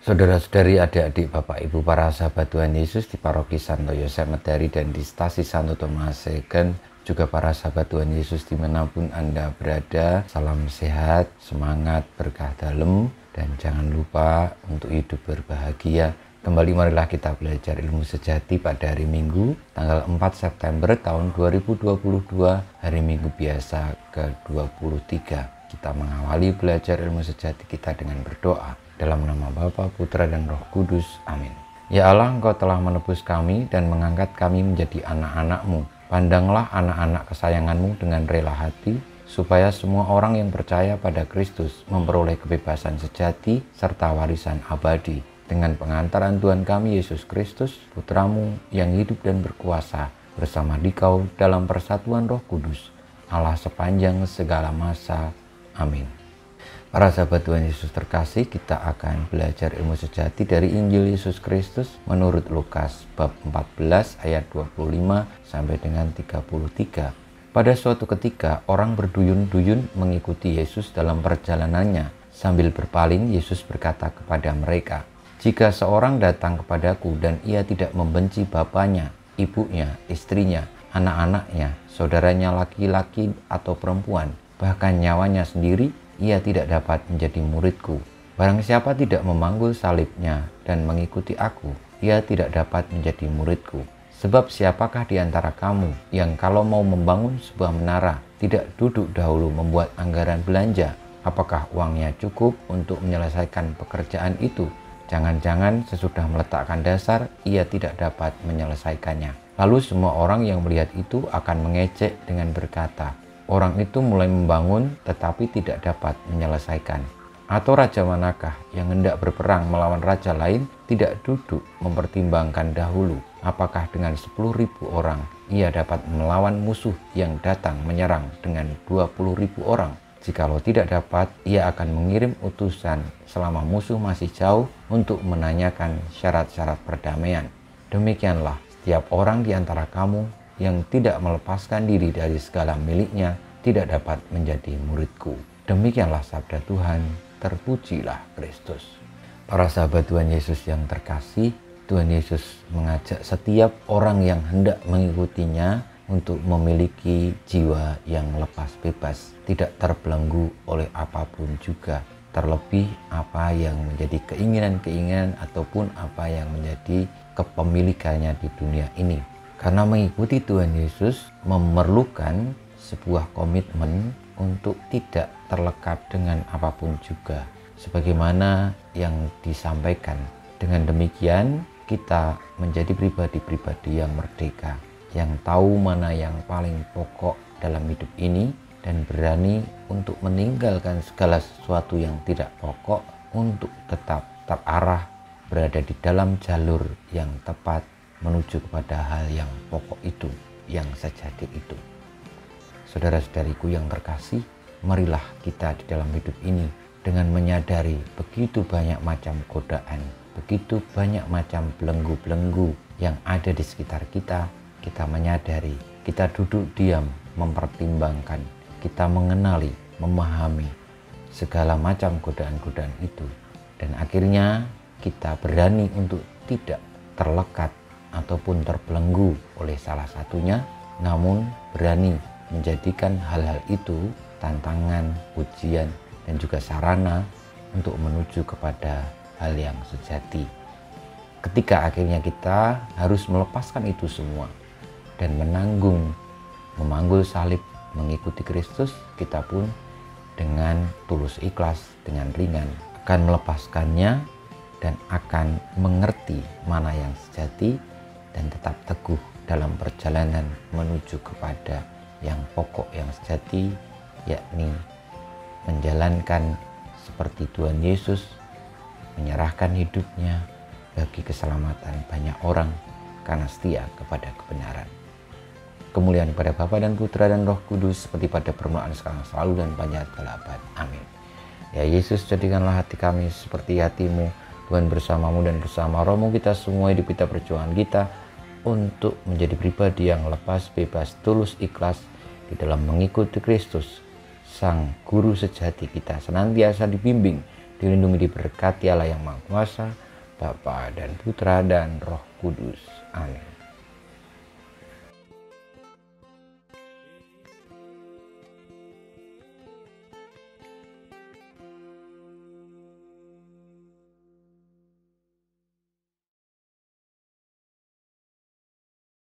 Saudara-saudari, adik-adik, Bapak, Ibu, para sahabat Tuhan Yesus di Paroki Santo Yosef Medari dan di Stasi Santo Thomas Segen, juga para sahabat Tuhan Yesus dimanapun Anda berada, salam sehat, semangat, berkah dalam, dan jangan lupa untuk hidup berbahagia. Kembali marilah kita belajar ilmu sejati pada hari Minggu, tanggal 4 September tahun 2022, hari Minggu biasa ke-23. Kita mengawali belajar ilmu sejati kita dengan berdoa. Dalam nama Bapa, Putra, dan Roh Kudus. Amin. Ya Allah, Engkau telah menebus kami dan mengangkat kami menjadi anak-anak-Mu. Pandanglah anak-anak kesayangan-Mu dengan rela hati, supaya semua orang yang percaya pada Kristus memperoleh kebebasan sejati serta warisan abadi. Dengan pengantaran Tuhan kami Yesus Kristus, Putra-Mu yang hidup dan berkuasa bersama Dikau dalam persatuan Roh Kudus, Allah sepanjang segala masa. Amin. Para sahabat Tuhan Yesus terkasih, kita akan belajar ilmu sejati dari Injil Yesus Kristus menurut Lukas bab 14 ayat 25 sampai dengan 33. Pada suatu ketika orang berduyun-duyun mengikuti Yesus dalam perjalanannya. Sambil berpaling, Yesus berkata kepada mereka, "Jika seorang datang kepadaku dan ia tidak membenci bapaknya, ibunya, istrinya, anak-anaknya, saudaranya laki-laki atau perempuan, bahkan nyawanya sendiri, ia tidak dapat menjadi muridku. Barang siapa tidak memanggul salibnya dan mengikuti aku, ia tidak dapat menjadi muridku. Sebab siapakah di antara kamu yang kalau mau membangun sebuah menara, tidak duduk dahulu membuat anggaran belanja? Apakah uangnya cukup untuk menyelesaikan pekerjaan itu? Jangan-jangan sesudah meletakkan dasar, ia tidak dapat menyelesaikannya." Lalu semua orang yang melihat itu akan mengejek dengan berkata, "Orang itu mulai membangun tetapi tidak dapat menyelesaikan." Atau raja manakah yang hendak berperang melawan raja lain tidak duduk mempertimbangkan dahulu apakah dengan 10.000 orang ia dapat melawan musuh yang datang menyerang dengan 20.000 orang? Jikalau tidak dapat, ia akan mengirim utusan selama musuh masih jauh untuk menanyakan syarat-syarat perdamaian. Demikianlah setiap orang di antara kamu yang tidak melepaskan diri dari segala miliknya tidak dapat menjadi muridku. Demikianlah sabda Tuhan, terpujilah Kristus. Para sahabat Tuhan Yesus yang terkasih, Tuhan Yesus mengajak setiap orang yang hendak mengikutinya untuk memiliki jiwa yang lepas bebas, tidak terbelenggu oleh apapun juga, terlebih apa yang menjadi keinginan-keinginan ataupun apa yang menjadi kepemilikannya di dunia ini. Karena mengikuti Tuhan Yesus memerlukan sebuah komitmen untuk tidak terlekat dengan apapun juga, sebagaimana yang disampaikan. Dengan demikian, kita menjadi pribadi-pribadi yang merdeka, yang tahu mana yang paling pokok dalam hidup ini, dan berani untuk meninggalkan segala sesuatu yang tidak pokok untuk tetap terarah berada di dalam jalur yang tepat menuju kepada hal yang pokok itu, yang sejati itu. Saudara-saudariku yang terkasih, marilah kita di dalam hidup ini dengan menyadari begitu banyak macam godaan, begitu banyak macam belenggu-belenggu yang ada di sekitar kita. Kita menyadari, kita duduk diam, mempertimbangkan, kita mengenali, memahami segala macam godaan-godaan itu. Dan akhirnya kita berani untuk tidak terlekat ataupun terbelenggu oleh salah satunya, namun berani menjadikan hal-hal itu tantangan, ujian, dan juga sarana untuk menuju kepada hal yang sejati. Ketika akhirnya kita harus melepaskan itu semua dan memanggul salib, mengikuti Kristus, kita pun dengan tulus ikhlas, dengan ringan akan melepaskannya dan akan mengerti mana yang sejati dan tetap teguh dalam perjalanan menuju kepada yang pokok, yang sejati, yakni menjalankan seperti Tuhan Yesus, menyerahkan hidupnya bagi keselamatan banyak orang karena setia kepada kebenaran. Kemuliaan kepada Bapa dan Putra dan Roh Kudus, seperti pada permulaan, sekarang, selalu, dan pada segala abad. Amin. Ya Yesus, jadikanlah hati kami seperti hati-Mu. Tuhan bersama-Mu dan bersama Roh-Mu, kita semua hidup kita, perjuangan kita untuk menjadi pribadi yang lepas, bebas, tulus, ikhlas di dalam mengikuti Kristus, Sang Guru sejati kita, senantiasa dibimbing dilindungi, diberkati Allah yang Maha Kuasa, Bapa dan Putra dan Roh Kudus. Amin.